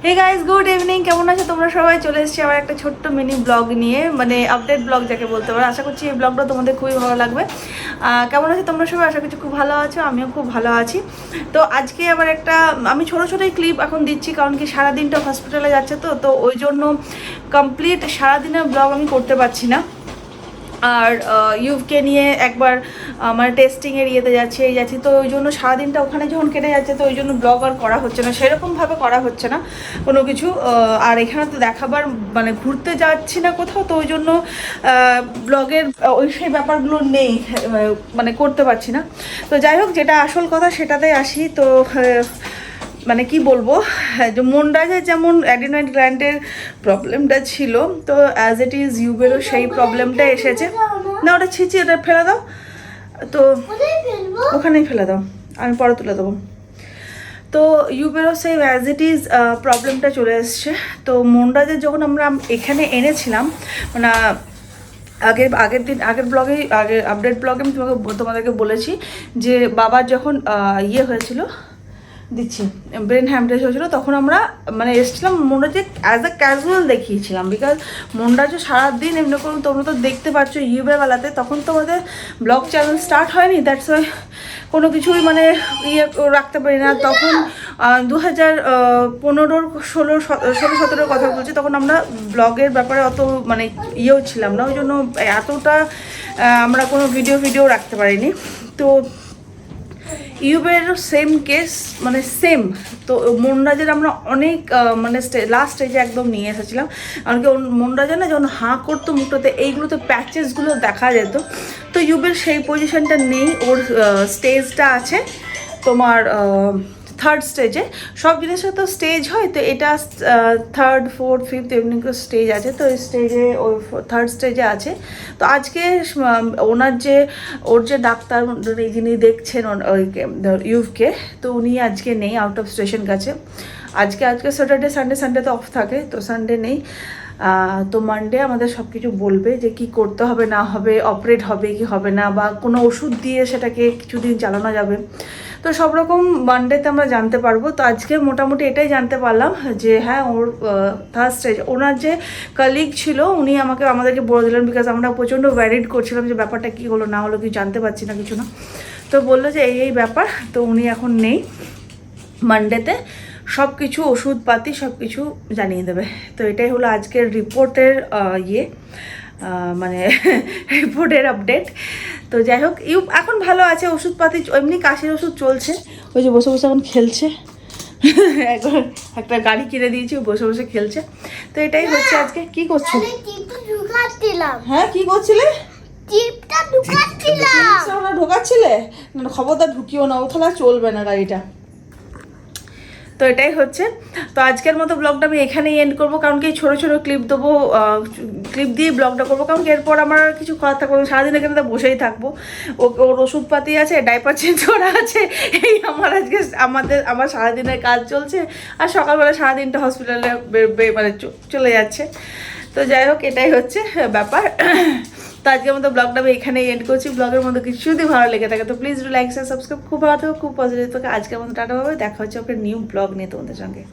Hey guys, good evening. কেমন আছো তোমরা সবাই? চলে এসেছি আবার একটা ছোট্ট মিনি ব্লগ নিয়ে, মানে আপডেট ব্লগ যাকে বলতে পারো। আশা করছি এই ব্লগটা তোমাদের খুবই ভালো লাগবে। কেমন আছো তোমরা সবাই? আশা করছি খুব ভালো আছো, আমিও খুব ভালো আছি। তো আজকে আবার একটা আমি ছোটো ছোটোই ক্লিপ এখন দিচ্ছি, কারণ কি সারাদিনটা হসপিটালে যাচ্ছে, তো ওই জন্য কমপ্লিট সারাদিনের ব্লগ আমি করতে পারছি না। আর ইউকে নিয়ে একবার মানে টেস্টিংয়ের ইয়েতে যাচ্ছি, তো ওই জন্য সারাদিনটা ওখানে যখন কেটে যাচ্ছে, তো ওই জন্য ব্লগ আর করা হচ্ছে না, সেরকমভাবে করা হচ্ছে না কোনো কিছু। আর এখানে তো দেখাবার মানে ঘুরতে যাচ্ছি না কোথাও, তো ওই জন্য ব্লগের ওই সেই ব্যাপারগুলো নেই, মানে করতে পারছি না। তো যাই হোক, যেটা আসল কথা সেটাতে আসি। তো মানে কি বলবো, যে মনরাজের যেমন অ্যাডিনয়েড গ্ল্যান্ডের প্রবলেমটা ছিল, তো অ্যাজ ইট ইজ ইউবেরও সেই প্রবলেমটা এসেছে। না, ওটা ছিচি, ওটা ফেলে দাও, তো ওখানেই ফেলে দাও, আমি পরে তুলে দেবো। তো ইউবেরও সেই অ্যাজ ইট ইজ প্রবলেমটা চলে এসছে। তো মনরাজের যখন আমরা এখানে এনেছিলাম, মানে আগের ব্লগেই আপডেট ব্লগে আমি তোমাদেরকে বলেছি যে বাবার যখন ইয়ে হয়েছিল, দিচ্ছি, ব্রেন হ্যামরেজ হয়েছিল, তখন আমরা মানে এসেছিলাম মনরাজে অ্যাজ আ ক্যাজুয়াল দেখিয়েছিলাম, বিকজ মনরাজও সারাদিন এমনি করে তোমরা তো দেখতে পাচ্ছ ইউবেবেলাতে, তখন তোমাদের ব্লগ চ্যানেল স্টার্ট হয়নি, দ্যাটস ওয়াই কোনো কিছুই মানে ইয়ে রাখতে পারি না। তখন 2015-16-17 কথা বলছি, তখন আমরা ব্লগের ব্যাপারে অত মানে ইয়েও ছিলাম না, ওই জন্য এতটা আমরা কোনো ভিডিও রাখতে পারিনি। তো ইউবের সেম কেস, মানে সেম। তো মনরাজের আমরা অনেক মানে লাস্ট স্টেজে একদম নিয়ে এসেছিলাম, কারণ কি মনরাজের না যখন হাঁ করতো মুখটাতে, এইগুলোতে প্যাচেসগুলো দেখা যেত। তো ইউবের সেই পজিশনটা নেই, ওর স্টেজটা আছে তোমার থার্ড স্টেজে। সব জিনিসের তো স্টেজ হয়, তো এটা থার্ড, ফোর্থ, ফিফথ এমনি স্টেজ আছে, তো এই স্টেজে ওই থার্ড স্টেজে আছে। তো আজকে ওর যে ডাক্তার যিনি দেখছেন ইউকে, তো উনি আজকে নেই, আউট অফ স্টেশন গেছে। আজকে স্যাটারডে, সানডে তো অফ থাকে, তো সানডে নেই। তো মানডে আমাদের সব কিছু বলবে যে কি করতে হবে না হবে, অপারেট হবে কি হবে না, বা কোনো ওষুধ দিয়ে সেটাকে কিছুদিন চালানো যাবে। তো সব রকম মানডেতে আমরা জানতে পারবো। তো আজকে মোটামুটি এটাই জানতে পারলাম যে হ্যাঁ, ওর থার্ড স্টেজ। ওনার যে কলিগ ছিল উনি আমাদেরকে বলে দিলেন, বিকজ আমরা প্রচণ্ড ভ্যারিড করছিলাম যে ব্যাপারটা কী হলো না হলো, কি জানতে পারছি না কিছু না। তো বললো যে এই ব্যাপার, তো উনি এখন নেই, মানডেতে সব কিছু ওষুধপাতি সব কিছু জানিয়ে দেবে। তো এটাই হলো আজকের রিপোর্টের মানে রিপোর্টের আপডেট। তো যাই হোক, এখন ভালো আছে, ওষুধপাতি এমনি কাশির ওষুধ চলছে, ওই যে বসে বসে এখন খেলছে। এখন একটা গাড়ি কিনে দিয়েছি, বসে বসে খেলছে। তো এটাই হচ্ছে আজকে। কি করছো? হ্যাঁ, কি করছিলে? ঢোকাচ্ছিলে? খবরদার ঢুকিও না, ও তাহলে চলবে না গাড়িটা। তো এটাই হচ্ছে। তো আজকের মতো ব্লগটা আমি এখানেই এন্ড করবো, কারণ কি ছোটো ছোটো ক্লিপ দেবো, ক্লিপ দিয়ে ব্লগটা করবো, কারণ কি এরপর আমার আর কিছু করার থাকবো, সারাদিন এখানে তো বসেই থাকবো। ওর ওষুধপাতি আছে, ডাইপার চেঞ্জ করা আছে, এই আমার সারাদিনের কাজ চলছে। আর সকালবেলা সারাদিনটা হসপিটালে মানে চলে যাচ্ছে। তো যাই হোক, এটাই হচ্ছে ব্যাপার। তো আজকের মতো ব্লগটা আমি এখানেই এন্ড করছি। ব্লগের মধ্যে কিছু যদি ভালো লেগে থাকে তো প্লিজ লাইক শেয়ার সাবস্ক্রাইব। খুব ভালো থাকো, খুব পজিটিভ থাকো। আজকের মতো টাটা, হবে দেখা হচ্ছে একটা নিউ ব্লগ নিয়ে তোমাদের সঙ্গে।